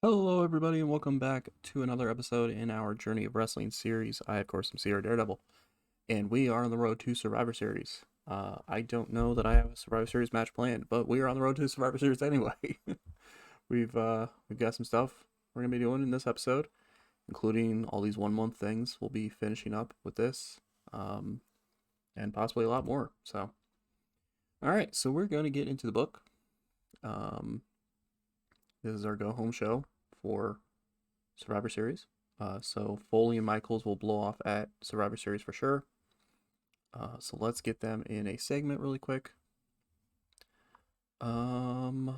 Hello, everybody, and welcome back to another episode in our Journey of Wrestling series. I, of course, am Sierra Daredevil, and we are on the road to Survivor Series. I don't know that I have a Survivor Series match planned, but we are on the road to Survivor Series anyway. we've got some stuff we're gonna be doing in this episode, including all these 1 month things. We'll be finishing up with this, and possibly a lot more. So, all right, so we're gonna get into the book. Um, this is our go home show for Survivor Series. So Foley and Michaels will blow off at Survivor Series for sure. So let's get them in a segment really quick. I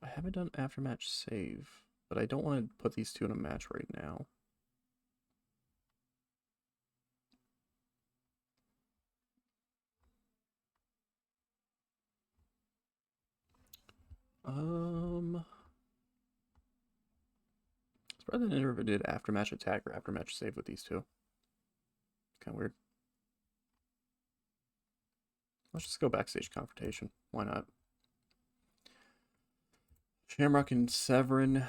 haven't done after match save, but I don't want to put these two in a match right now. It's probably never did after match attack or after match save with these two. Kind of weird. Let's just go backstage confrontation. Why not? Shamrock and Severin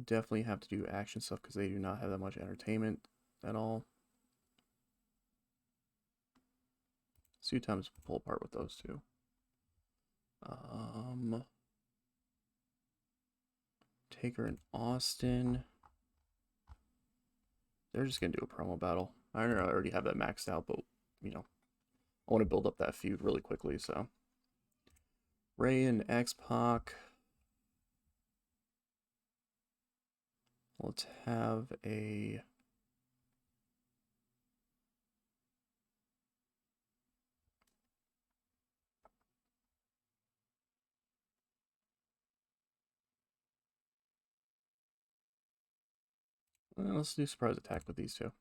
definitely have to do action stuff because they do not have that much entertainment at all. See times pull apart with those two. Taker and Austin. They're just gonna do a promo battle. I already have that maxed out, but you know, I want to build up that feud really quickly. So Ray and X-Pac. Let's have a let's do surprise attack with these two.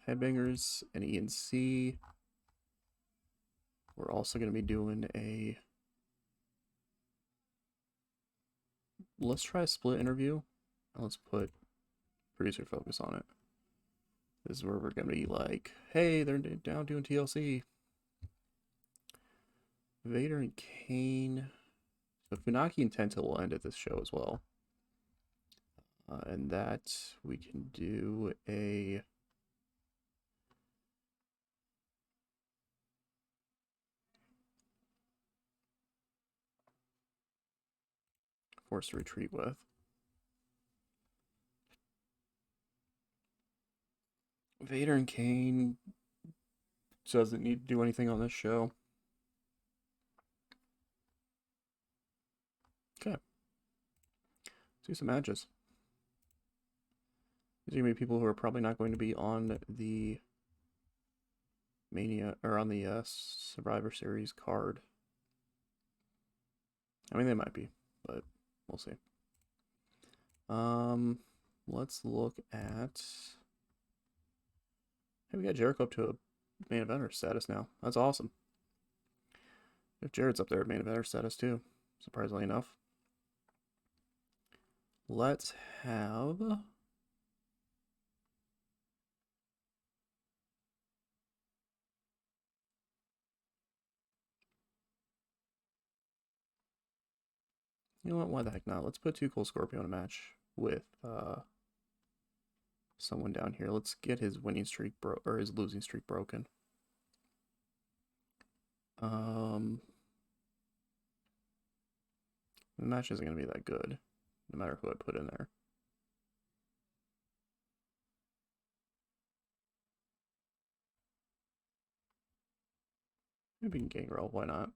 Headbangers and ENC. We're also going to be doing a. Let's try a split interview. Let's put producer focus on it. This is where we're going to be like, hey, they're down doing TLC. Vader and Kane. So Funaki and Tenta will end at this show as well. And that we can do a forced retreat with. Vader and Kane doesn't need to do anything on this show. Okay. Let's do some matches. These are going to be people who are probably not going to be on the Mania or on the Survivor Series card. I mean, they might be, but we'll see. Let's look at. Hey, we got Jericho up to a main eventer status now. That's awesome. If Jared's up there at main eventer status too, surprisingly enough. Let's have. You know what? Why the heck not? Let's put Too Cold Scorpio in a match with someone down here. Let's get his winning streak or his losing streak broken. The match isn't going to be that good, no matter who I put in there. Maybe Gangrel, why not?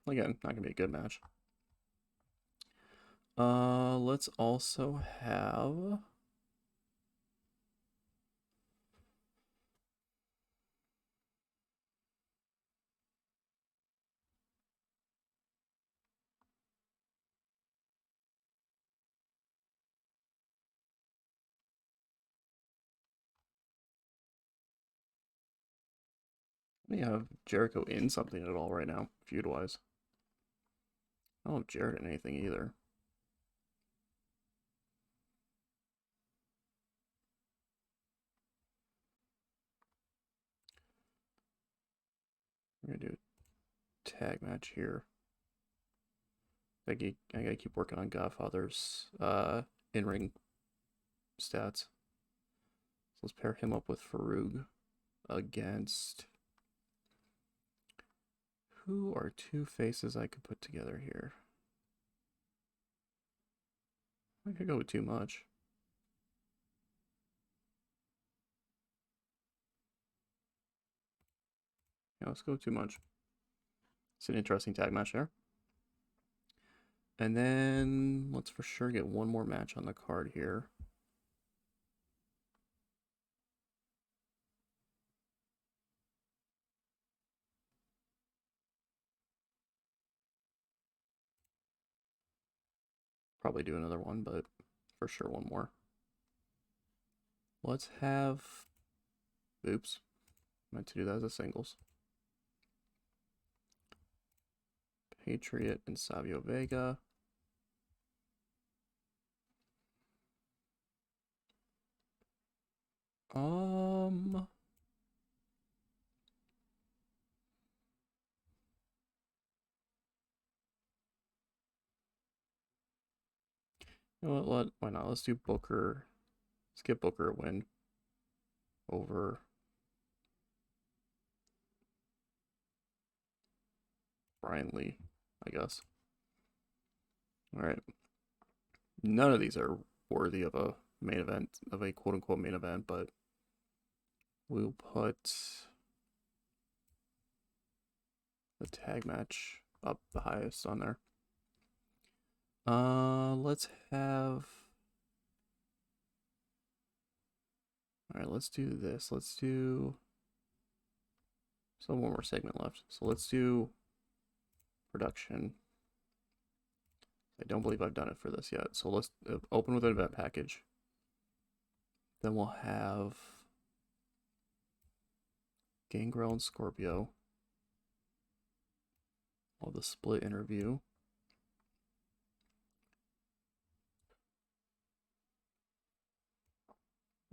Again, not going to be a good match. Let's also have. We have Jericho in something at all right now, feud-wise. I don't have Jared in anything either. We're going to do a tag match here. I gotta keep working on Godfather's in-ring stats. So let's pair him up with Farouk against... Who are two faces I could put together here? I could go with too much. Yeah, let's go with too much. It's an interesting tag match there. And then let's for sure get one more match on the card here. Probably do another one, but for sure one more. Let's have... Oops. Meant to do that as a singles. Patriot and Savio Vega. You know what, why not? Let's do Booker. Let's give Booker a win over Brian Lee, I guess. All right. None of these are worthy of a main event, of a quote-unquote main event, but we'll put the tag match up the highest on there. Let's have... All right, let's do this. Let's do... So one more segment left. So let's do production. I don't believe I've done it for this yet. So let's open with an event package. Then we'll have Gangrel and Scorpio. All the split interview.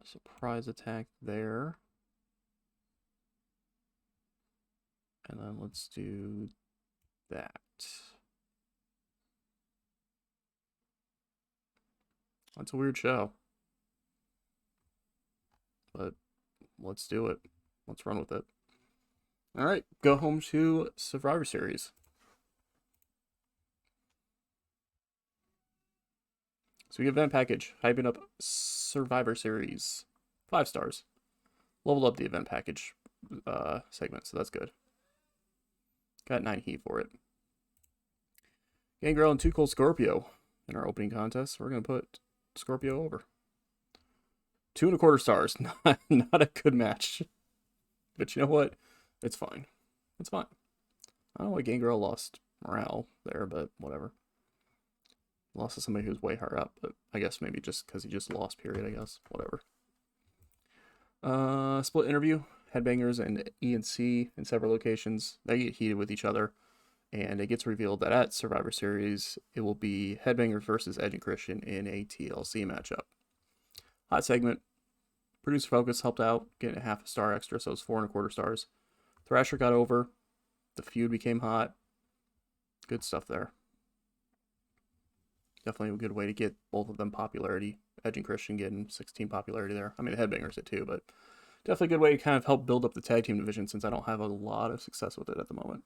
A surprise attack there. And then let's do that. That's a weird show. But let's do it. Let's run with it. All right, go home to Survivor Series. So we get event package, hyping up Survivor Series. 5 stars. Leveled up the event package segment, so that's good. Got 9 heat for it. Gangrel and Too Cold Scorpio in our opening contest. We're going to put Scorpio over. 2.25 stars. Not a good match. But you know what? It's fine. It's fine. I don't know why Gangrel lost morale there, but whatever. Lost to somebody who's way higher up, but I guess maybe just because he just lost, period, I guess. Whatever. Split interview. Headbangers and ENC in several locations. They get heated with each other. And it gets revealed that at Survivor Series, it will be Headbangers versus Edge and Christian in a TLC matchup. Hot segment. Producer Focus helped out, getting a half a star extra, so it's 4.25 stars. Thrasher got over. The feud became hot. Good stuff there. Definitely a good way to get both of them popularity. Edge and Christian getting 16 popularity there. I mean, the Headbangers did too, but definitely a good way to kind of help build up the tag team division since I don't have a lot of success with it at the moment.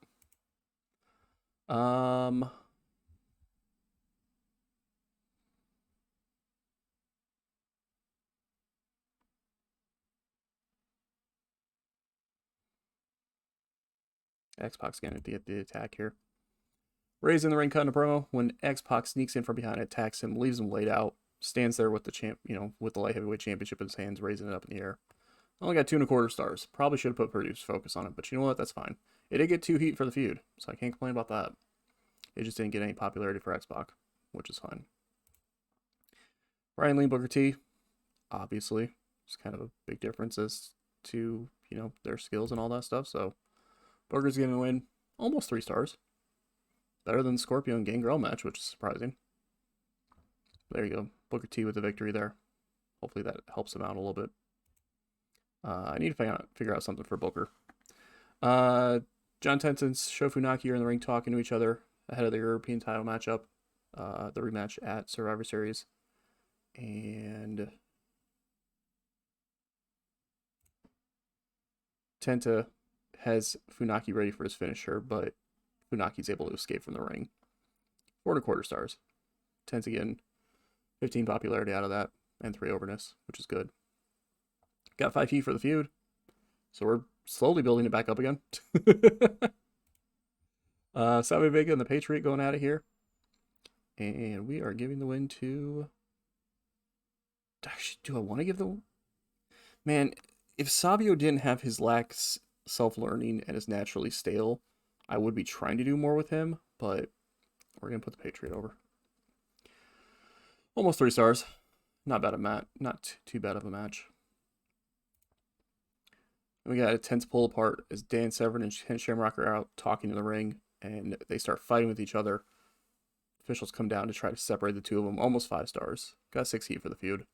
X-Pac's gonna get the attack here. Ray's in the ring cutting a promo when X-Pac sneaks in from behind, attacks him, leaves him laid out, stands there with the with the light heavyweight championship in his hands, raising it up in the air. Only got 2.25 stars. Probably should have put Producer Focus on it, but you know what? That's fine. It did get 2 heat for the feud, so I can't complain about that. It just didn't get any popularity for X-Pac, which is fine. Brian Lee, Booker T, obviously, it's kind of a big difference as to their skills and all that stuff. So Booker's getting a win, almost 3 stars. Better than the Scorpio and Gangrel match, which is surprising. There you go. Booker T with the victory there. Hopefully that helps him out a little bit. I need to figure out something for Booker. John Tenta and Sho Funaki are in the ring talking to each other ahead of the European title matchup, the rematch at Survivor Series. And Tenta has Funaki ready for his finisher, but Funaki's able to escape from the ring. 4.25 stars. Tenta getting 15 popularity out of that and 3 overness, which is good. Got 5 heat for the feud, so we're slowly building it back up again. Savio Vega and the Patriot going at it here. And we are giving the win to... Actually, do I want to give the... Man, if Savio didn't have his lax self-learning and is naturally stale, I would be trying to do more with him, but we're going to put the Patriot over. Almost 3 stars. Not bad a match. Not too bad of a match. And we got a tense pull apart as Dan Severn and Ken Shamrock are out talking in the ring, and they start fighting with each other. Officials come down to try to separate the two of them. Almost 5 stars. Got 6 heat for the feud.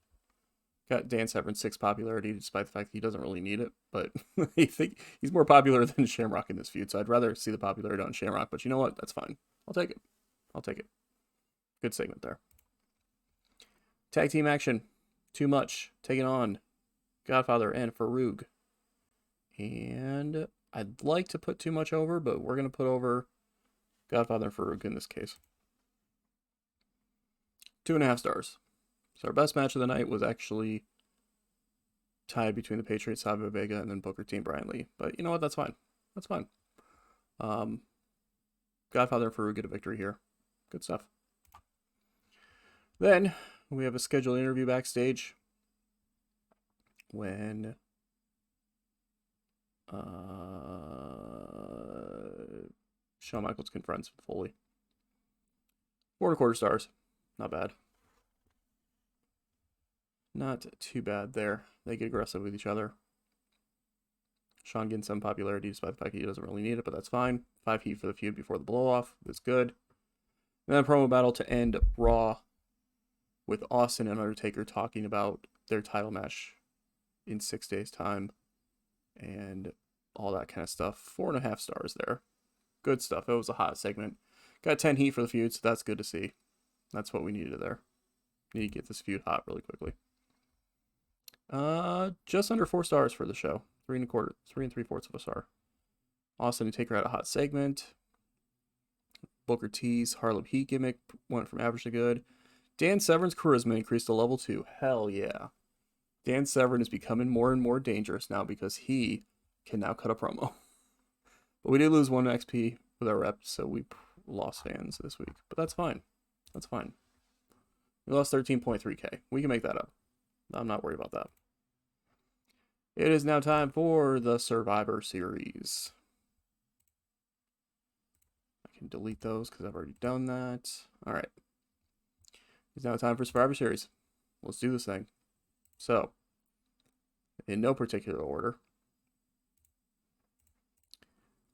Got Dan Severn 6 popularity, despite the fact that he doesn't really need it. But I think he's more popular than Shamrock in this feud, so I'd rather see the popularity on Shamrock. But you know what? That's fine. I'll take it. I'll take it. Good segment there. Tag team action. Too Much. Taking on Godfather and Farouk. And I'd like to put Too Much over, but we're going to put over Godfather and Farouk in this case. 2.5 stars. So our best match of the night was actually tied between the Patriots, Savio Vega, and then Booker T and Brian Lee. But you know what? That's fine. That's fine. Godfather and Farouk get a victory here. Good stuff. Then we have a scheduled interview backstage when Shawn Michaels confronts Foley. 4.25 stars. Not bad. Not too bad there. They get aggressive with each other. Shawn getting some popularity despite the fact he doesn't really need it, but that's fine. 5 heat for the feud before the blow-off. That's good. And then a promo battle to end Raw with Austin and Undertaker talking about their title match in 6 days' time and all that kind of stuff. 4.5 stars there. Good stuff. It was a hot segment. Got 10 heat for the feud, so that's good to see. That's what we needed there. Need to get this feud hot really quickly. Just under 4 stars for the show. 3.75 of a star. Austin and Taker had a hot segment. Booker T's Harlem Heat gimmick went from average to good. Dan Severn's charisma increased to level 2. Hell yeah. Dan Severn is becoming more and more dangerous now because he can now cut a promo. But we did lose 1 XP with our reps, so we lost fans this week. But that's fine. That's fine. We lost 13.3k. We can make that up. I'm not worried about that. It is now time for the Survivor Series. I can delete those because I've already done that. All right. It's now time for Survivor Series. Let's do this thing. So, in no particular order,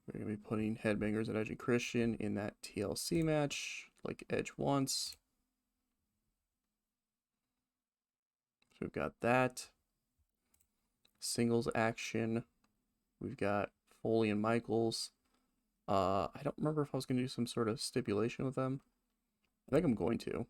we're going to be putting Headbangers and Edge and Christian in that TLC match, like Edge wants. So we've got that. Singles action. We've got Foley and Michaels. I don't remember if I was going to do some sort of stipulation with them. I think I'm going to.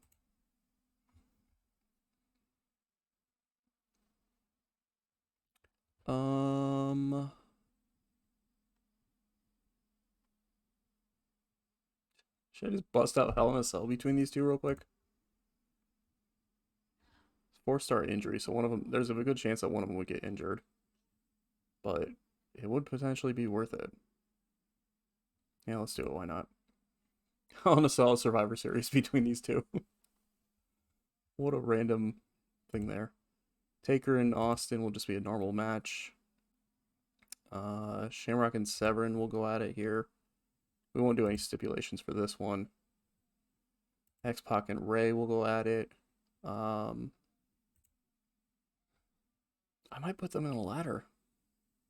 Should I just bust out Hell in a Cell between these two real quick? 4-star injury, so one of them, there's a good chance that one of them would get injured. But it would potentially be worth it. Yeah, let's do it. Why not? Hell in a Cell Survivor Series between these two. What a random thing there. Taker and Austin will just be a normal match. Shamrock and Severn will go at it here. We won't do any stipulations for this one. X-Pac and Ray will go at it. I might put them in a ladder.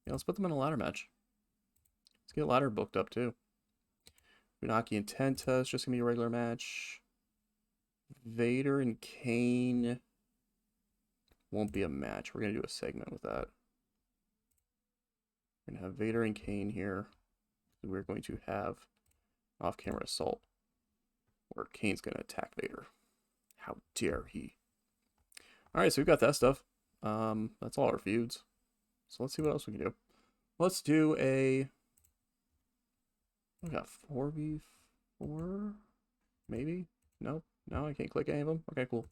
Yeah, let's put them in a ladder match. Let's get a ladder booked up too. Funaki and Tenta is just going to be a regular match. Vader and Kane won't be a match. We're going to do a segment with that. We're going to have Vader and Kane here. we're going to have off-camera assault where Kane's going to attack Vader. How dare he? Alright, so we've got that stuff. That's all our feuds. So let's see what else we can do. Let's do a... We got 4v4? Maybe? Nope. No, I can't click any of them. Okay, cool.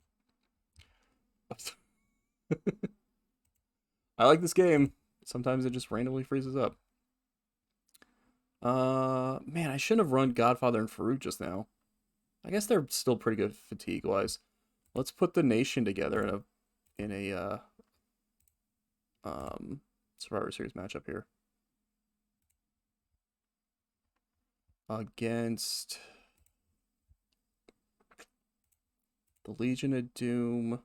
I like this game. Sometimes it just randomly freezes up. Man, I shouldn't have run Godfather and Farouk just now. I guess they're still pretty good fatigue-wise. Let's put the nation together in a Survivor Series matchup here. Against the Legion of Doom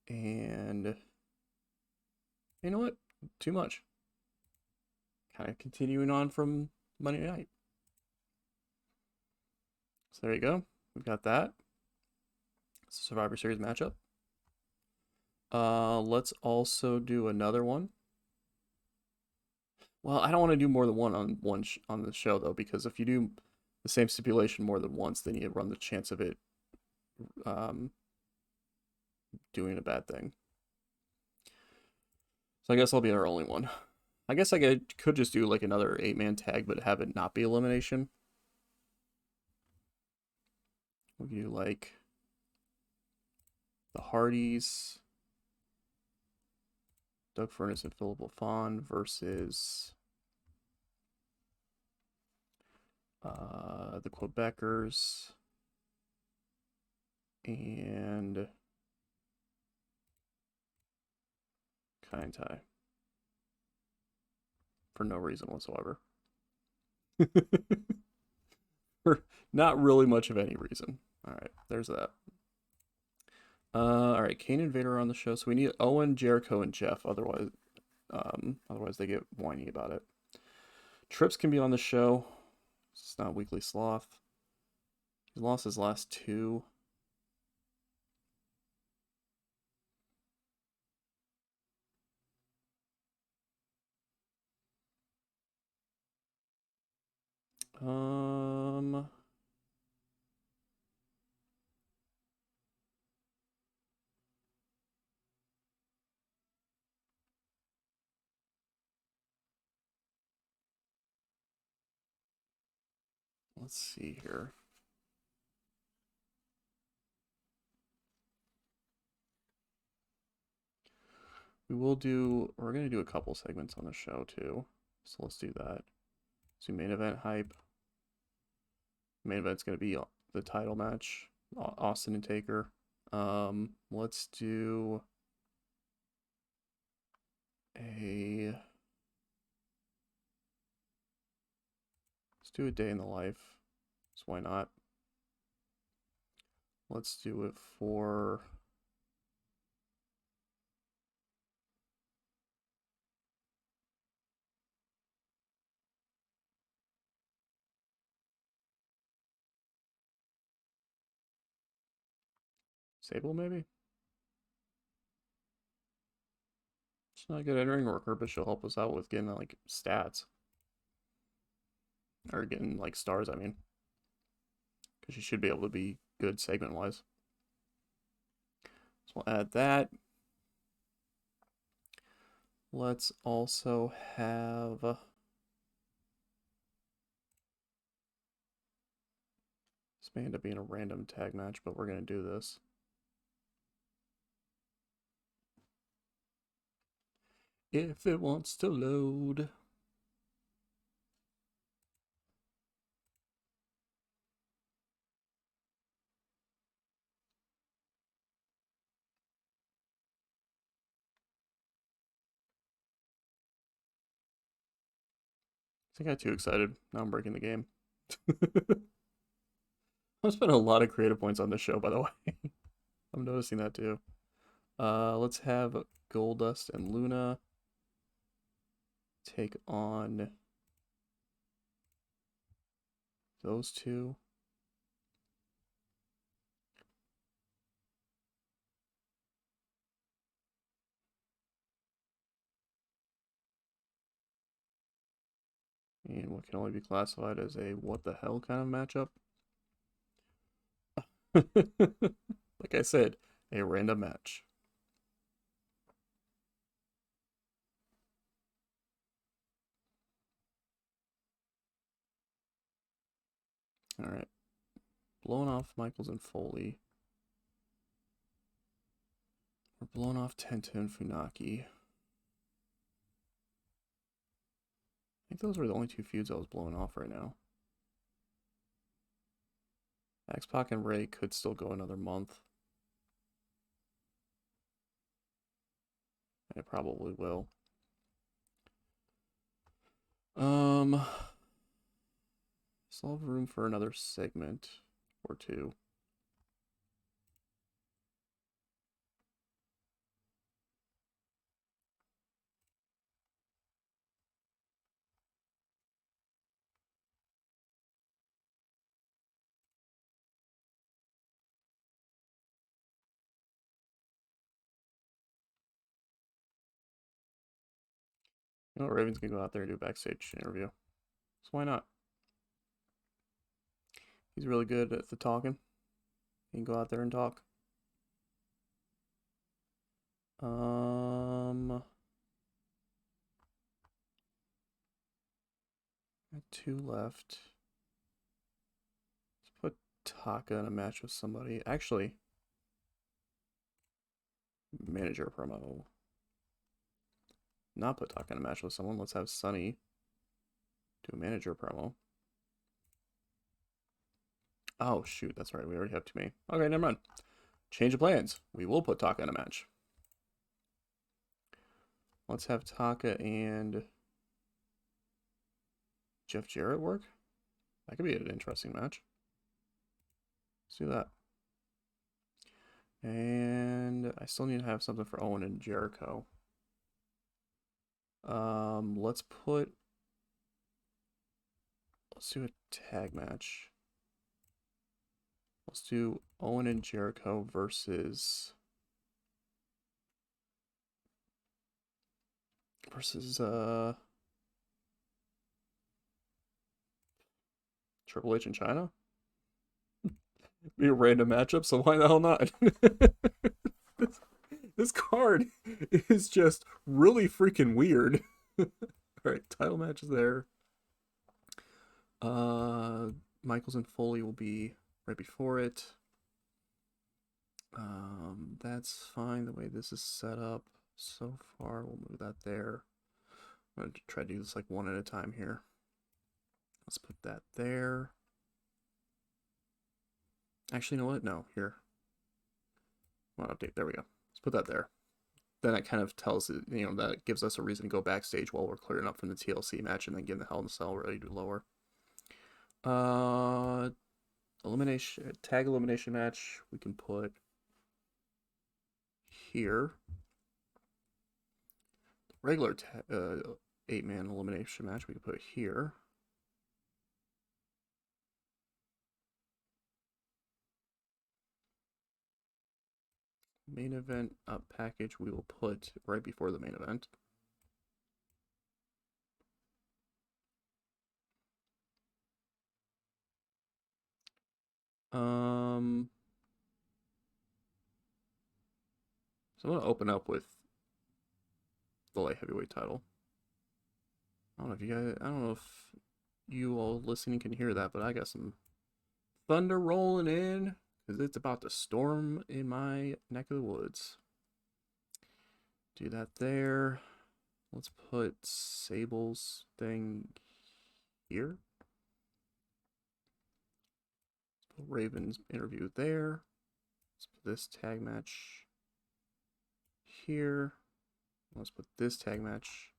and you know what? Too much. Kind of continuing on from Monday night. So there you go. We've got that. It's a Survivor Series matchup. Let's also do another one. Well, I don't want to do more than one on the show though, because if you do the same stipulation more than once, then you run the chance of it doing a bad thing. So I guess I'll be our only one. I guess I could just do like another 8-man tag, but have it not be elimination. We could do like the Hardys, Doug Furness and Philip LaFawn versus the Quebecers and Kai Tai. For no reason whatsoever. For not really much of any reason. Alright, there's that. Alright, Kane and Vader are on the show, so we need Owen, Jericho, and Jeff, otherwise they get whiny about it. Trips can be on the show. It's not Weekly Sloth. He lost his last 2. Let's see here. We're going to do a couple segments on the show too. So let's do that. So main event hype. Main event's going to be the title match, Austin and Taker. Let's do a day in the life. So why not? Let's do it for Sable, maybe? She's not a good entering worker, but she'll help us out with getting like stats. Or getting like stars, I mean. Because she should be able to be good segment-wise. So we'll add that. Let's also have... This may end up being a random tag match, but we're going to do this. If it wants to load. I think I got too excited. Now I'm breaking the game. I'm spending a lot of creative points on this show, by the way. I'm noticing that too. Let's have Goldust and Luna take on those two. And what can only be classified as a what the hell kind of matchup. Like I said, a random match. Alright. Blowing off Michaels and Foley. We're blowing off Tenta and Funaki. I think those were the only two feuds I was blowing off right now. X-Pac and Ray could still go another month. And it probably will. Still have room for another segment or two. You know, Raven's gonna go out there and do a backstage interview. So why not? He's really good at the talking. He can go out there and talk. Got two left. Let's put Taka in a match with somebody. Actually, manager promo. Not put Taka in a match with someone. Let's have Sunny do a manager promo. Oh, shoot. That's right. We already have too many. Okay, never mind. Change of plans. We will put Taka in a match. Let's have Taka and Jeff Jarrett work. That could be an interesting match. Let's do that. And I still need to have something for Owen and Jericho. Let's do a tag match. Let's do Owen and Jericho versus Triple H and China. Be a random matchup, so why the hell not? This card is just really freaking weird. Alright, title match is there. Michaels and Foley will be right before it. That's fine the way this is set up so far. We'll move that there. I'm going to try to do this like one at a time here. Let's put that there. Actually, you know what? No, here. Come on, update. There we go. Let's put that there. Then it kind of tells it, you know, that gives us a reason to go backstage while we're clearing up from the TLC match and then getting the Hell in a Cell ready to lower. Tag elimination match we can put here. The regular 8-man elimination match we can put here. Main event package we will put right before the main event. So I'm gonna open up with the light heavyweight title. I don't know if you all listening can hear that, but I got some thunder rolling in because it's about to storm in my neck of the woods. Do that there. Let's put Sable's thing here. Let's put Raven's interview there. Let's put this tag match here. Let's put this tag match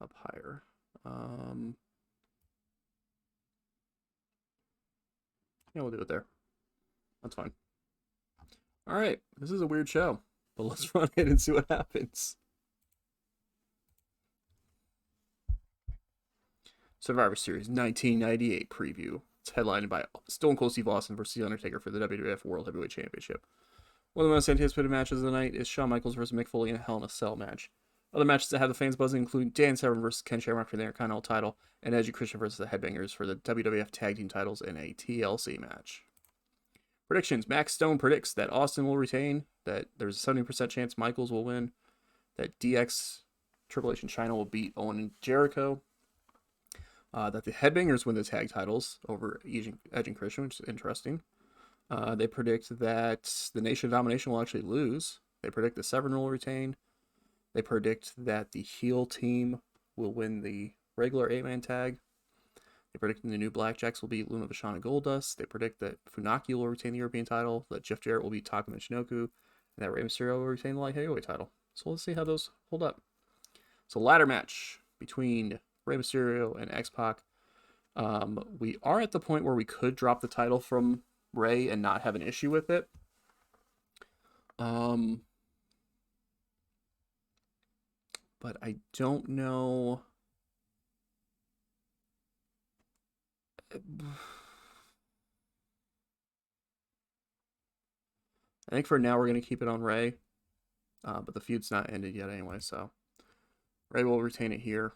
up higher. Yeah, we'll do it there. That's fine. All right, this is a weird show, but let's run it and see what happens. Survivor Series 1998 preview. It's headlined by Stone Cold Steve Austin versus The Undertaker for the WWF World Heavyweight Championship. One of the most anticipated matches of the night is Shawn Michaels versus Mick Foley in a Hell in a Cell match. Other matches that have the fans buzzing include Dan Severn versus Ken Shamrock for the Intercontinental title, and Edge and Christian versus the Headbangers for the WWF Tag Team titles in a TLC match. Predictions. Max Stone predicts that Austin will retain, that there's a 70% chance Michaels will win, that DX, Triple H, and Chyna will beat Owen and Jericho, that the Headbangers win the tag titles over Edge and Christian, which is interesting. They predict that the Nation of Domination will actually lose. They predict the Severn will retain. They predict that the heel team will win the regular 8-man tag. They predict the new Blackjacks will beat Luna Vachon and Goldust. They predict that Funaki will retain the European title, that Jeff Jarrett will beat Taka Michinoku, and that Rey Mysterio will retain the light heavyweight title. So let's see how those hold up. So ladder match between Rey Mysterio and X-Pac. We are at the point where we could drop the title from Rey and not have an issue with it. But I don't know. I think for now we're going to keep it on Rey. But the feud's not ended yet anyway, so Rey will retain it here.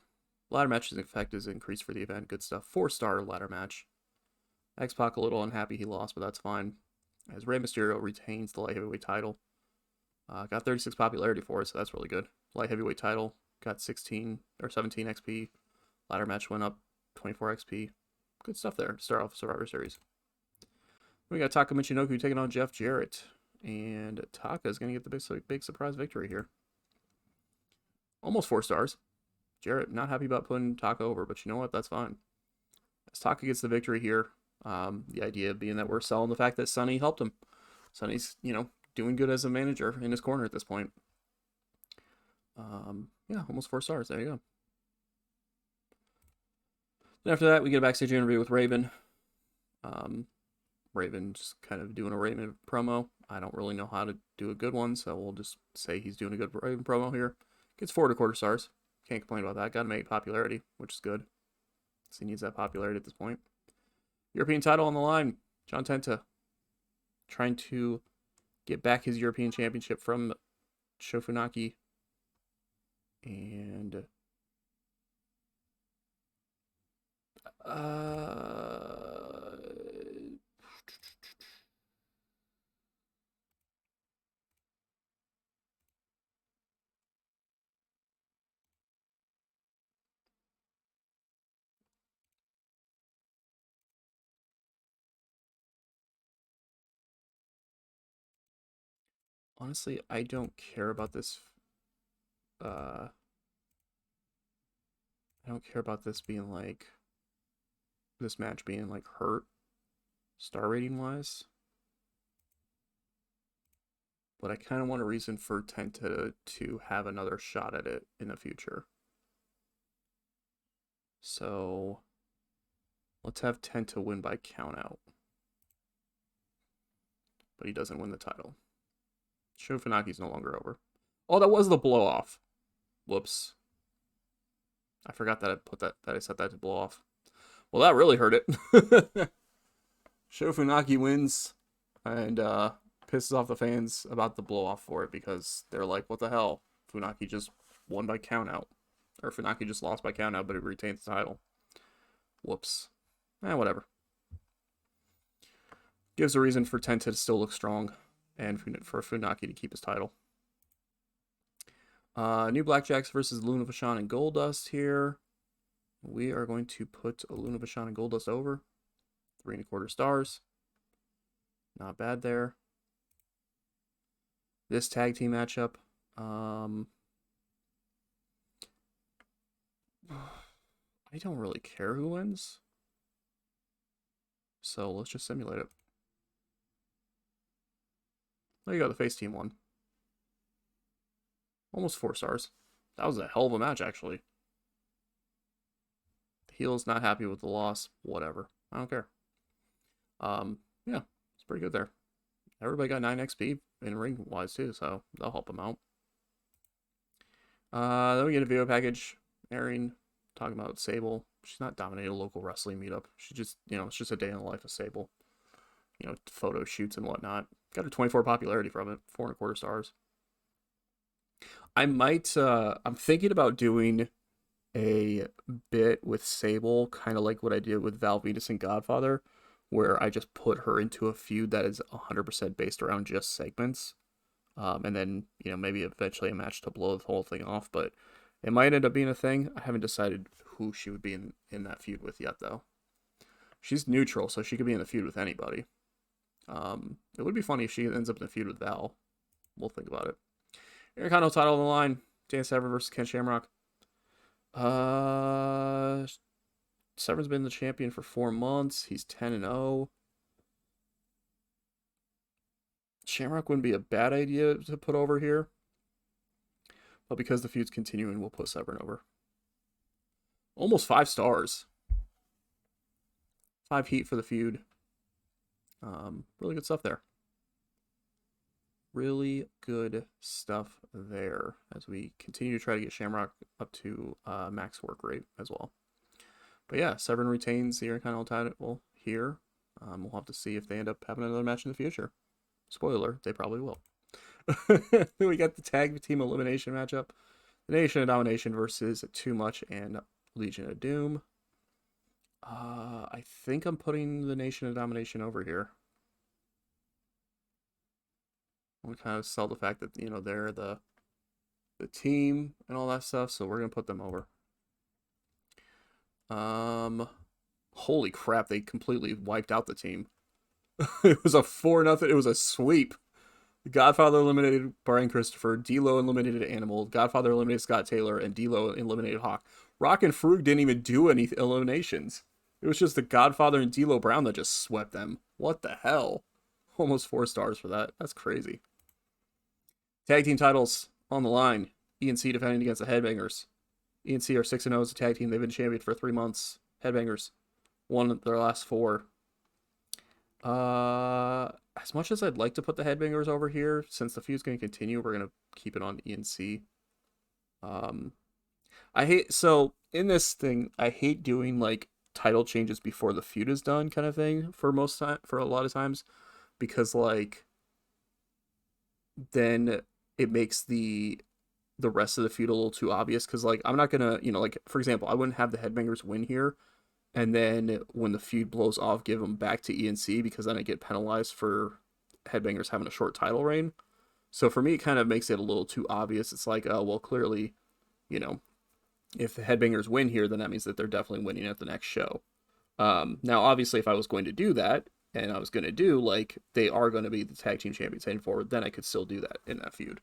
Ladder match's effect is increased for the event. Good stuff. 4-star ladder match. X-Pac a little unhappy he lost, but that's fine. As Rey Mysterio retains the light heavyweight title. Got 36 popularity for it, so that's really good. Light heavyweight title. Got 16 or 17 XP. Ladder match went up 24 XP. Good stuff there to start off Survivor Series. We got Taka Michinoku taking on Jeff Jarrett. And Taka is going to get the big surprise victory here. Almost 4 stars. Jarrett not happy about putting Taka over, but you know what? That's fine. As Taka gets the victory here, the idea being that we're selling the fact that Sonny helped him. Sonny's, doing good as a manager in his corner at this point. Yeah, almost 4 stars. There you go. Then after that, we get a backstage interview with Raven. Raven just kind of doing a Raven promo. I don't really know how to do a good one, so we'll just say he's doing a good Raven promo here. Gets 4 1/4 stars. Can't complain about that. Got him 8 popularity, which is good. So he needs that popularity at this point. European title on the line. John Tenta trying to get back his European Championship from Sho Funaki. And honestly, I don't care about this. I don't care about this being like this match being like hurt star rating wise. But I kind of want a reason for Tenta to have another shot at it in the future. So let's have Tenta win by count out. But he doesn't win the title. Sho Funaki's no longer over. Oh, that was the blow off. Whoops. I forgot that I set that to blow off. Well, that really hurt it. Sho Funaki wins and pisses off the fans about the blow off for it because they're like, what the hell? Funaki just won by count out. Or Funaki just lost by count out, but he retains the title. Whoops. Whatever. Gives a reason for Tenta to still look strong and for Funaki to keep his title. New Blackjacks versus Luna Vachon and Goldust here. We are going to put Luna Vachon and Goldust over. 3 1/4 stars. Not bad there. This tag team matchup. I don't really care who wins. So let's just simulate it. There you go, the face team won. Almost 4 stars. That was a hell of a match, actually. The heel's not happy with the loss. Whatever. I don't care. Yeah, it's pretty good there. Everybody got 9 XP in ring-wise, too, so that'll help them out. Then we get a video package airing, talking about Sable. She's not dominating a local wrestling meetup. She just, it's just a day in the life of Sable. Photo shoots and whatnot. Got a 24 popularity from it. 4 1/4 stars. I might. I'm thinking about doing a bit with Sable, kind of like what I did with Val Venus and Godfather, where I just put her into a feud that is 100% based around just segments. And then, maybe eventually a match to blow the whole thing off, but it might end up being a thing. I haven't decided who she would be in that feud with yet, though. She's neutral, so she could be in the feud with anybody. It would be funny if she ends up in the feud with Val. We'll think about it. Intercontinental title on the line. Dan Severn versus Ken Shamrock. Severn's been the champion for 4 months. He's 10-0. Shamrock wouldn't be a bad idea to put over here. But because the feud's continuing, we'll put Severn over. Almost 5 stars. 5 heat for the feud. Really good stuff there. Really good stuff there as we continue to try to get Shamrock up to max work rate as well. But yeah, Severn retains the Intercontinental title here. We'll have to see if they end up having another match in the future. Spoiler, they probably will. Then we got the tag team elimination matchup. The Nation of Domination versus Too Much and Legion of Doom. I think I'm putting the Nation of Domination over here. We kind of sell the fact that, they're the team and all that stuff, so we're going to put them over. Holy crap, they completely wiped out the team. It was a 4-0. It was a sweep. Godfather eliminated Brian Christopher. D'Lo eliminated Animal. Godfather eliminated Scott Taylor, and D'Lo eliminated Hawk. Rock and Frug didn't even do any eliminations. It was just the Godfather and D'Lo Brown that just swept them. What the hell? Almost 4 stars for that. That's crazy. Tag team titles on the line. ENC defending against the Headbangers. ENC are 6-0 as a tag team. They've been champion for 3 months. Headbangers won their last 4. As much as I'd like to put the Headbangers over here, since the feud's going to continue, we're going to keep it on ENC. In this thing, I hate doing like title changes before the feud is done kind of thing for a lot of times, because like then it makes the rest of the feud a little too obvious, because like I'm not gonna, like for example, I wouldn't have the Headbangers win here and then when the feud blows off give them back to ENC, because then I get penalized for Headbangers having a short title reign. So for me it kind of makes it a little too obvious. It's like, oh well, clearly, if the Headbangers win here, then that means that they're definitely winning at the next show. Now obviously if I was going to do that, and I was going to do like they are going to be the tag team champions heading forward, then I could still do that in that feud.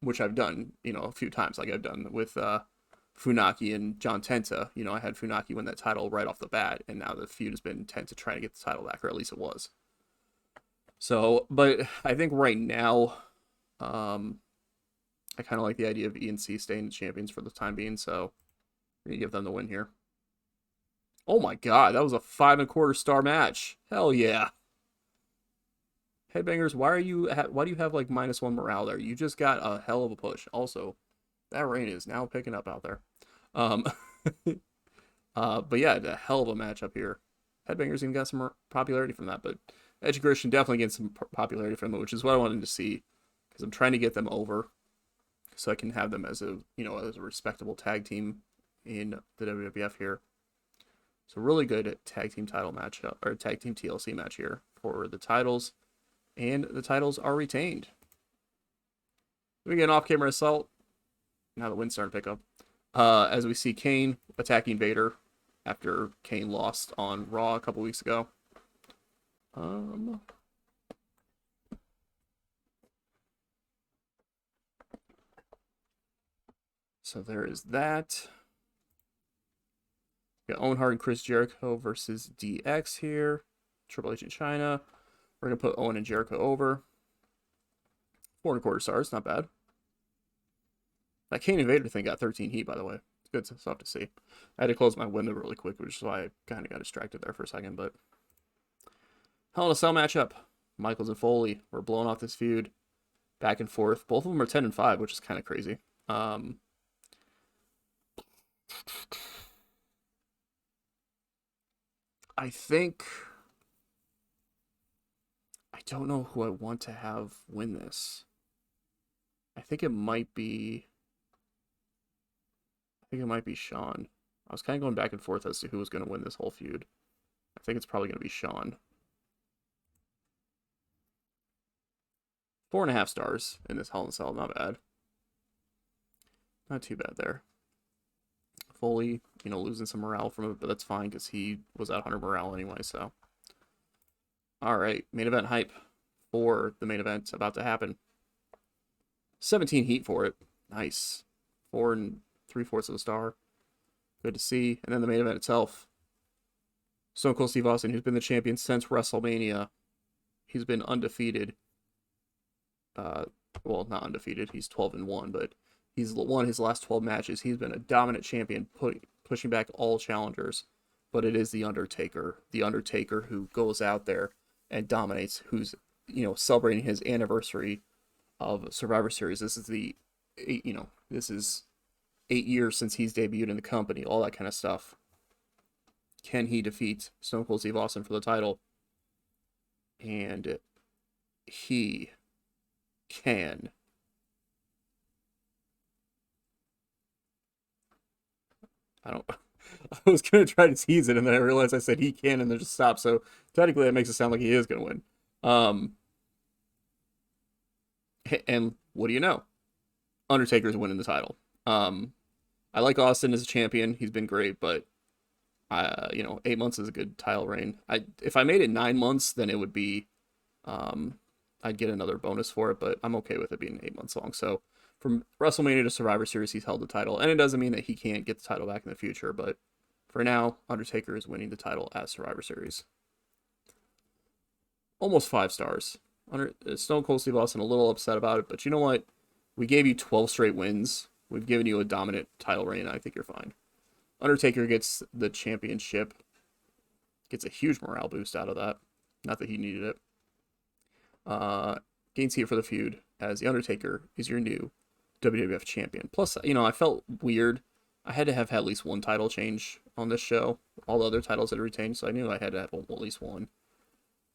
Which I've done, a few times, like I've done with Funaki and John Tenta. I had Funaki win that title right off the bat, and now the feud has been Tenta trying to get the title back, or at least it was. So, but I think right now, I kind of like the idea of ENC staying champions for the time being, so I'm going to give them the win here. Oh my god, that was a 5.25 star match. Hell yeah. Headbangers, why do you have like -1 morale there? You just got a hell of a push. Also, that rain is now picking up out there. Um, but yeah, a hell of a match up here. Headbangers even got some popularity from that, but Edge Christian definitely getting some popularity from it, which is what I wanted to see, because I'm trying to get them over, so I can have them as a respectable tag team in the WWF here. So really good tag team title match, or tag team TLC match here for the titles. And the titles are retained. We get an off-camera assault. Now the wind's starting to pick up. As we see Kane attacking Vader after Kane lost on Raw a couple weeks ago. So there is that. We got Owen Hart and Chris Jericho versus DX here. Triple H in China. We're going to put Owen and Jericho over. 4.25 stars, not bad. That Kane and Vader thing got 13 heat, by the way. It's good stuff to see. I had to close my window really quick, which is why I kind of got distracted there for a second. But Hell in a Cell matchup. Michaels and Foley. We're blowing off this feud. Back and forth. Both of them are 10-5, which is kind of crazy. I think... I don't know who I want to have win this. I think it might be. I think it might be Sean. I was kind of going back and forth as to who was going to win this whole feud. I think it's probably going to be Sean. 4.5 stars in this Hell in a Cell. Not bad. Not too bad there. Foley, losing some morale from it, but that's fine because he was at 100 morale anyway, so. All right, main event hype for the main event about to happen. 17 heat for it. Nice. 4 3/4 of a star. Good to see. And then the main event itself. Stone Cold Steve Austin, who's been the champion since WrestleMania. He's been undefeated. Well, not undefeated. He's 12-1, but he's won his last 12 matches. He's been a dominant champion, pushing back all challengers. But it is The Undertaker. The Undertaker who goes out there and dominates, who's, celebrating his anniversary of Survivor Series. This is this is 8 years since he's debuted in the company, all that kind of stuff. Can he defeat Stone Cold Steve Austin for the title? And he can. I was going to try to tease it, and then I realized I said he can, and then just stopped. So technically that makes it sound like he is going to win. And what do you know? Undertaker's winning the title. I like Austin as a champion. He's been great, but 8 months is a good title reign. If I made it 9 months, then it would be, I'd get another bonus for it, but I'm okay with it being 8 months long. So from WrestleMania to Survivor Series, he's held the title, and it doesn't mean that he can't get the title back in the future, but for now, Undertaker is winning the title at Survivor Series. Almost 5 stars. Stone Cold Steve Austin a little upset about it, but you know what? We gave you 12 straight wins. We've given you a dominant title reign. I think you're fine. Undertaker gets the championship. Gets a huge morale boost out of that. Not that he needed it. Gains heat for the feud as The Undertaker is your new WWF champion. Plus, I felt weird. I had to have had at least one title change on this show. All the other titles had retained, so I knew I had to have at least one.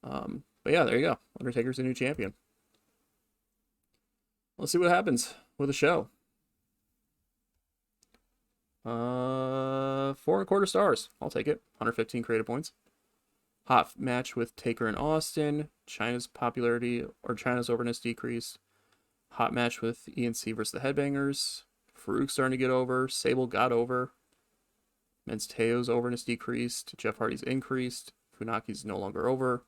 But yeah, there you go. Undertaker's the new champion. Let's see what happens with the show. 4.25 stars. I'll take it. 115 creative points. Hot match with Taker and Austin. China's popularity or China's overness decreased. Hot match with ENC versus the Headbangers. Farouk starting to get over. Sable got over. Men's Teo's overness decreased. Jeff Hardy's increased. Funaki's no longer over.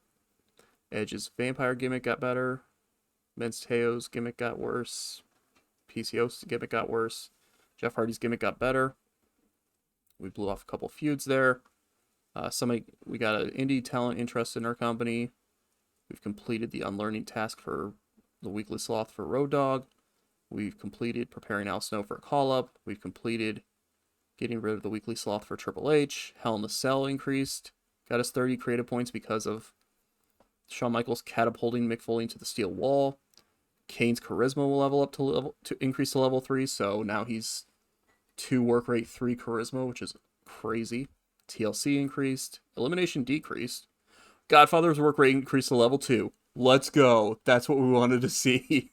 Edge's vampire gimmick got better. Men's Teo's gimmick got worse. PCO's gimmick got worse. Jeff Hardy's gimmick got better. We blew off a couple feuds there. We got an indie talent interested in our company. We've completed the unlearning task for the weekly sloth for Road Dogg. We've completed preparing Al Snow for a call-up. We've completed getting rid of the weekly sloth for Triple H. Hell in the Cell increased. Got us 30 creative points because of Shawn Michaels catapulting Mick Foley into the steel wall. Kane's charisma will level up to increase to level 3, so now he's 2 work rate, 3 charisma, which is crazy. TLC increased. Elimination decreased. Godfather's work rate increased to level 2. Let's go. That's what we wanted to see.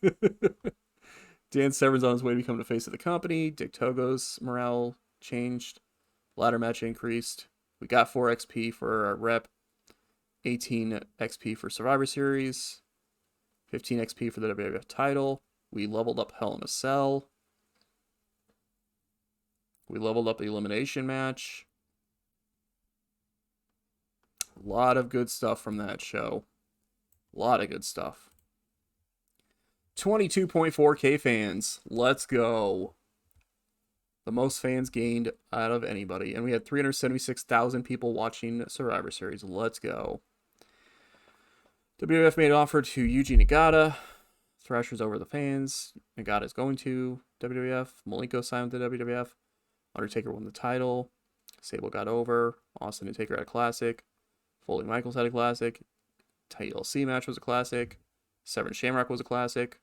Dan Severn's on his way to become the face of the company. Dick Togo's morale changed. Ladder match increased. We got 4 XP for our rep. 18 XP for Survivor Series. 15 XP for the WWF title. We leveled up Hell in a Cell. We leveled up the elimination match. A lot of good stuff from that show. A lot of good stuff. 22.4K fans. Let's go. The most fans gained out of anybody. And we had 376,000 people watching Survivor Series. Let's go. WWF made an offer to Yuji Nagata. Thrasher's over the fans. Nagata's going to WWF. Malenko signed with the WWF. Undertaker won the title. Sable got over. Austin and Taker had a classic. Foley Michaels had a classic. TLC match was a classic. Severn Shamrock was a classic.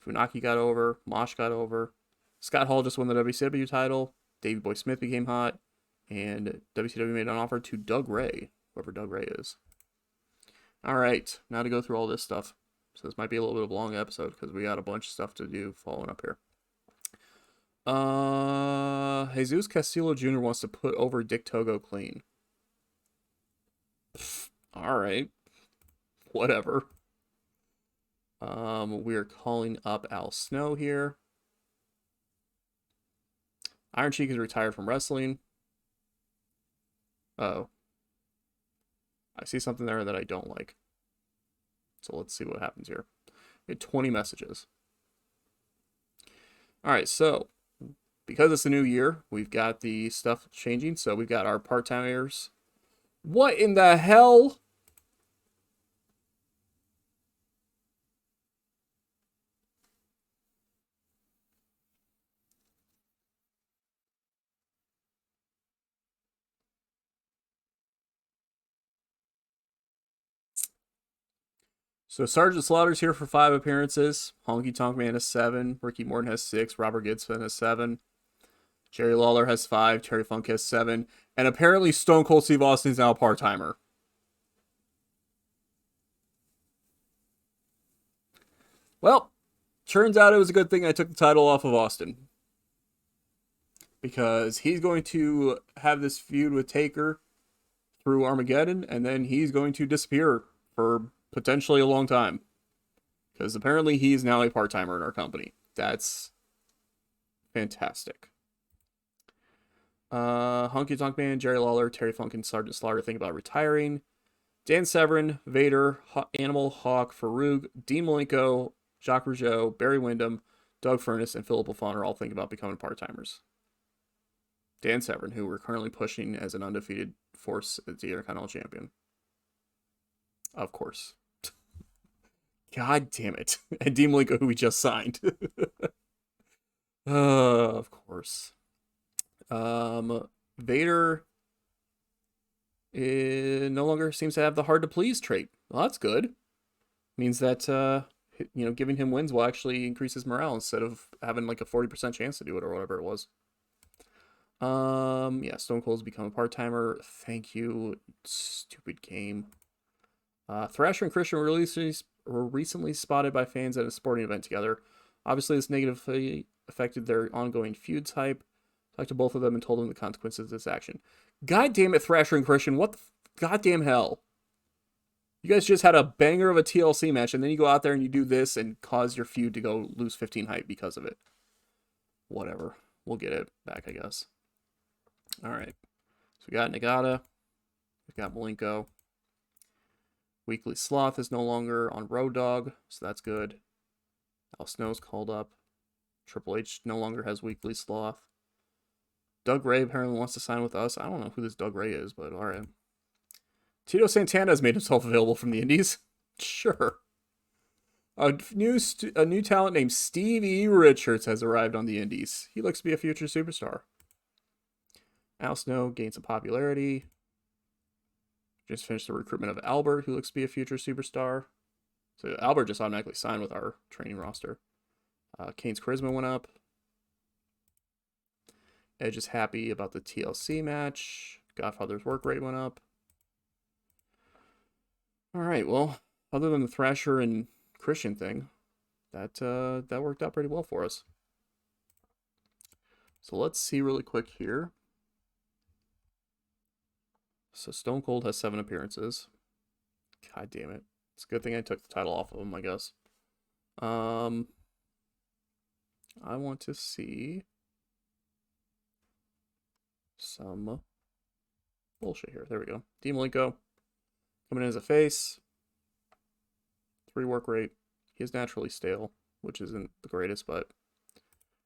Funaki got over. Mosh got over. Scott Hall just won the WCW title. Davey Boy Smith became hot. And WCW made an offer to Doug Ray, whoever Doug Ray is. All right, now to go through all this stuff. So this might be a little bit of a long episode because we got a bunch of stuff to do following up here. Jesus Castillo Jr. wants to put over Dick Togo clean. All right. Whatever. We're calling up Al Snow here. Iron Sheik is retired from wrestling. Oh. I see something there that I don't like. So let's see what happens here. We had 20 messages. All right, so because it's a new year, we've got the stuff changing. So we've got our part-timers. What in the hell? So Sergeant Slaughter's here for 5 appearances. Honky Tonk Man has 7. Ricky Morton has 6. Robert Gibson has 7. Jerry Lawler has 5. Terry Funk has 7. And apparently Stone Cold Steve Austin is now a part-timer. Well, turns out it was a good thing I took the title off of Austin. Because he's going to have this feud with Taker through Armageddon, and then he's going to disappear for potentially a long time. Because apparently he's now a part-timer in our company. That's fantastic. Honky Tonk Man, Jerry Lawler, Terry Funk, and Sergeant Slaughter think about retiring. Dan Severn, Vader, Animal, Hawk, Farouk, Dean Malenko, Jacques Rougeau, Barry Windham, Doug Furness, and Philip LaFawn are all thinking about becoming part-timers. Dan Severn, who we're currently pushing as an undefeated force as the Intercontinental Champion. Of course. God damn it. And Dean Malenko, who we just signed. Of course. Vader no longer seems to have the hard to please trait. Well, that's good. Means that giving him wins will actually increase his morale instead of having like a 40% chance to do it or whatever it was. Yeah, Stone Cold's become a part-timer. Thank you, stupid game. Thrasher and Christian were recently spotted by fans at a sporting event together. Obviously, this negatively affected their ongoing feud type. Talked to both of them and told them the consequences of this action. God damn it, Thrasher and Christian. What the goddamn hell? You guys just had a banger of a TLC match, and then you go out there and you do this and cause your feud to go lose 15 hype because of it. Whatever. We'll get it back, I guess. All right. So we got Nagata. We've got Malenko. Weekly Sloth is no longer on Road Dogg, so that's good. Al Snow's called up. Triple H no longer has Weekly Sloth. Doug Ray apparently wants to sign with us. I don't know who this Doug Ray is, but all right. Tito Santana has made himself available from the Indies. Sure. A new talent named Steve E. Richards has arrived on the Indies. He looks to be a future superstar. Al Snow gains some popularity. Just finished the recruitment of Albert, who looks to be a future superstar. So Albert just automatically signed with our training roster. Kane's charisma went up. Edge is happy about the TLC match. Godfather's work rate went up. All right, well, other than the Thrasher and Christian thing, that worked out pretty well for us. So let's see really quick here. So Stone Cold has 7 appearances. God damn it. It's a good thing I took the title off of him, I guess. I want to see some bullshit here. There we go. Dean Malenko coming in as a face. 3 work rate. He is naturally stale, which isn't the greatest, but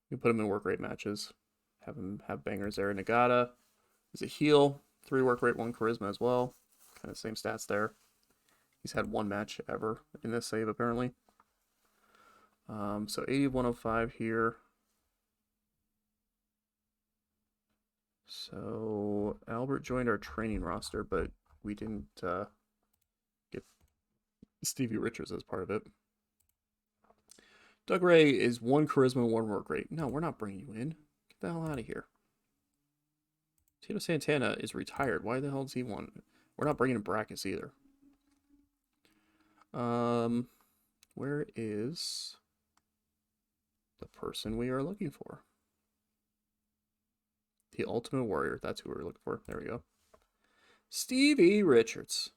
you put him in work rate matches. Have him have bangers there. Nagata is a heel. 3 work rate, 1 charisma as well. Kind of same stats there. He's had 1 match ever in this save, apparently. So 80 of 105 here. So Albert joined our training roster, but we didn't get Stevie Richards as part of it. Doug Ray is 1 charisma, 1 work rate. No, we're not bringing you in. Get the hell out of here. Tito Santana is retired. Why the hell does he want? We're not bringing in brackets either. Where is the person we are looking for? The Ultimate Warrior. That's who we're looking for. There we go. Stevie Richards.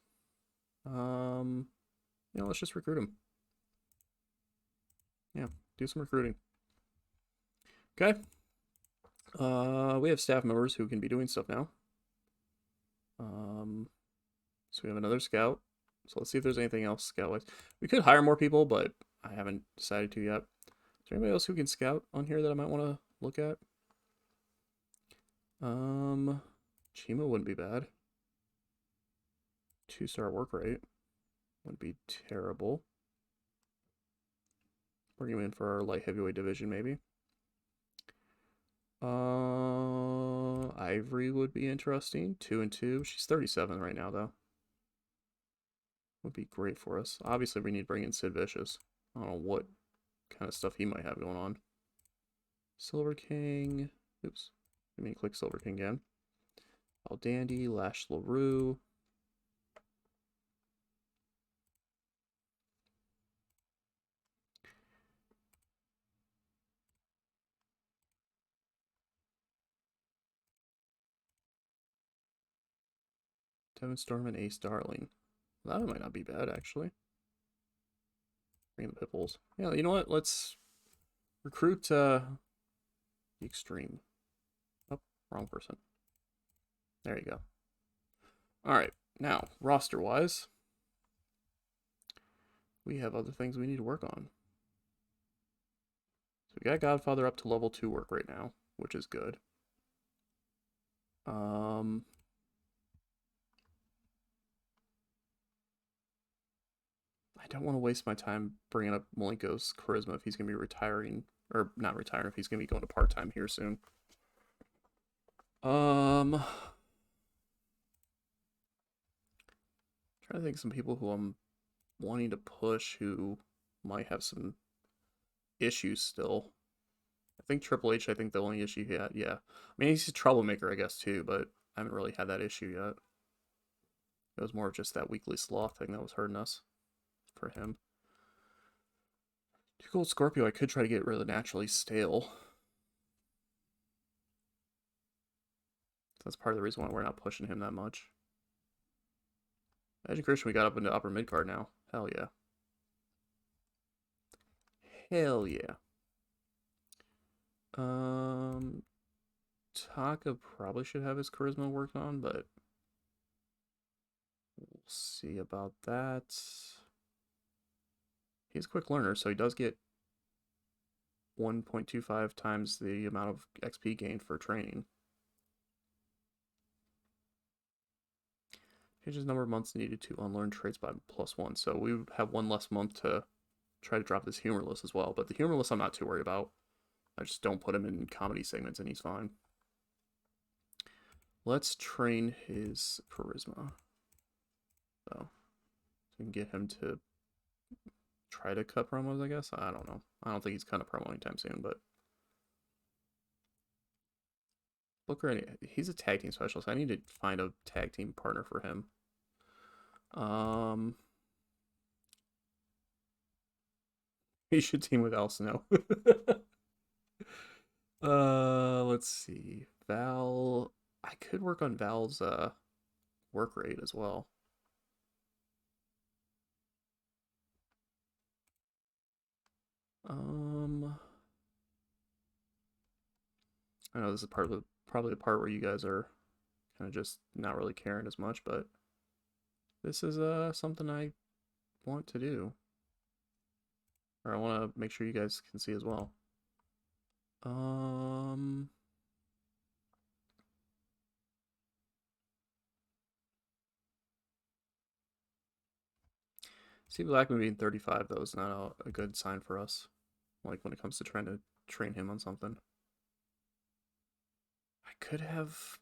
Let's just recruit him. Yeah, do some recruiting. Okay. We have staff members who can be doing stuff now. So we have another scout. So let's see if there's anything else scout-wise. We could hire more people, but I haven't decided to yet. Is there anybody else who can scout on here that I might want to look at? Chima wouldn't be bad. 2-star work rate wouldn't be terrible. Bring him in for our light heavyweight division, maybe. Ivory would be interesting. 2 and 2. She's 37 right now, though. Would be great for us. Obviously, we need to bring in Sid Vicious. I don't know what kind of stuff he might have going on. Silver King. Oops. Let me click Silver King again. Al Dandy, Lash LaRue. Devin Storm and Ace Darling. That might not be bad, actually. Bring the Pitbulls. Yeah, you know what? Let's recruit the Extreme. Oh, wrong person. There you go. All right, now, roster-wise, we have other things we need to work on. So we got Godfather up to level 2 work right now, which is good. I don't want to waste my time bringing up Malenko's charisma if he's going to be retiring, or not retiring, if he's going to be going to part-time here soon. Trying to think of some people who I'm wanting to push who might have some issues still. I think Triple H, I think the only issue he had, yeah. I mean, he's a troublemaker, I guess, too, but I haven't really had that issue yet. It was more just that weekly sloth thing that was hurting us for him. Too Cold Scorpio, I could try to get rid of naturally stale. That's part of the reason why we're not pushing him that much. Imagine Christian, we got up into upper mid card now. Hell yeah. Hell yeah. Taka probably should have his charisma worked on, but we'll see about that. He's a quick learner, so he does get 1.25 times the amount of XP gained for training. Changes number of months needed to unlearn traits by +1. So we have one less month to try to drop this humorless as well. But the humorless I'm not too worried about. I just don't put him in comedy segments and he's fine. Let's train his charisma. So we can get him to try to cut promos, I guess. I don't know. I don't think he's cutting a promo anytime soon, but Booker, he's a tag team specialist. I need to find a tag team partner for him. He should team with Al Snow. Let's see. Val, I could work on Val's work rate as well. I know this is probably the part where you guys are kind of just not really caring as much, but this is something I want to do, or I want to make sure you guys can see as well. Steve Blackman being 35 though is not a good sign for us. Like when it comes to trying to train him on something. I could have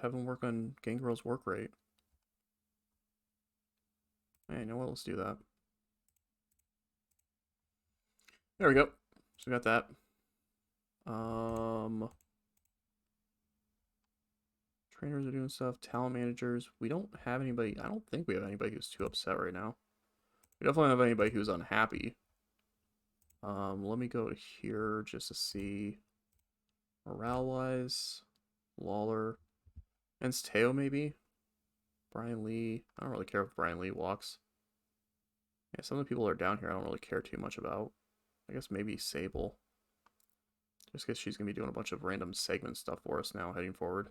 him work on Gangrel's work rate. Hey, you know what? Let's do that. There we go. So we got that. Trainers are doing stuff. Talent managers. We don't have anybody. I don't think we have anybody who's too upset right now. We definitely don't have anybody who's unhappy. Let me go to here just to see morale-wise. Lawler. And Teo maybe. Brian Lee. I don't really care if Brian Lee walks. Yeah, some of the people that are down here I don't really care too much about. I guess maybe Sable. Just because she's going to be doing a bunch of random segment stuff for us now heading forward.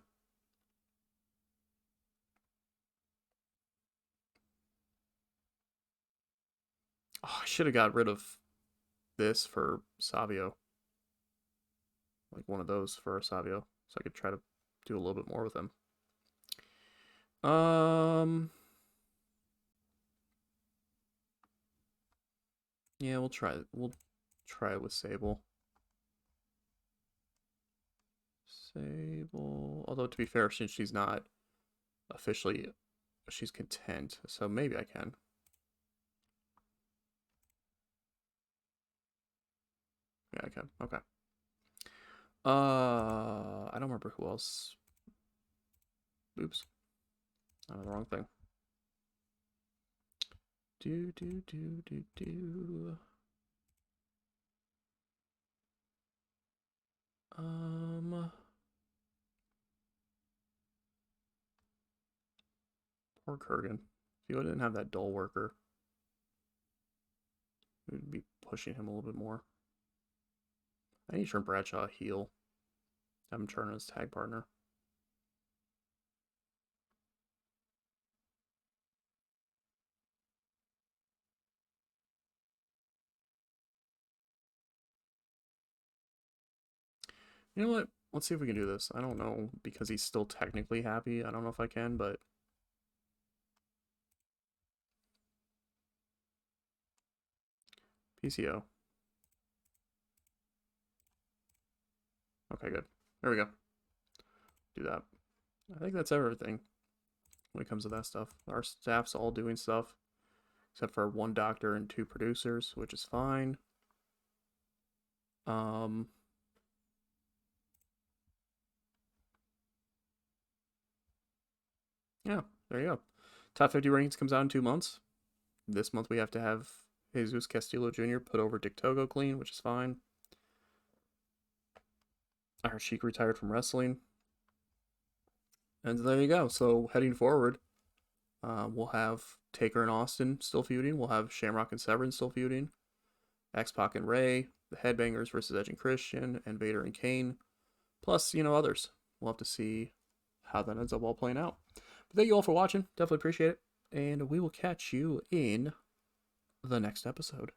Oh, I should have got rid of this for Savio. Like one of those for Savio. So I could try to do a little bit more with him. Yeah, we'll try it with Sable. Sable. Although to be fair, since she's not officially, she's content, so maybe I can. Yeah, I can. Okay. I don't remember who else. Oops. I'm the wrong thing. Do. Poor Kurgan. If he didn't have that dull worker, we'd be pushing him a little bit more. I need to turn Bradshaw a heel. Have him turn his tag partner. You know what? Let's see if we can do this. I don't know, because he's still technically happy. I don't know if I can, but... PCO. Okay, good. There we go. Do that. I think that's everything when it comes to that stuff. Our staff's all doing stuff, except for one doctor and 2 producers, which is fine. Yeah, there you go. Top 50 rankings comes out in 2 months. This month we have to have Jesus Castillo Jr. put over Dick Togo clean, which is fine. Our Sheik retired from wrestling. And there you go. So heading forward, we'll have Taker and Austin still feuding. We'll have Shamrock and Severin still feuding. X-Pac and Ray, the Headbangers versus Edge and Christian, and Vader and Kane. Plus, others. We'll have to see how that ends up all playing out. But thank you all for watching. Definitely appreciate it. And we will catch you in the next episode.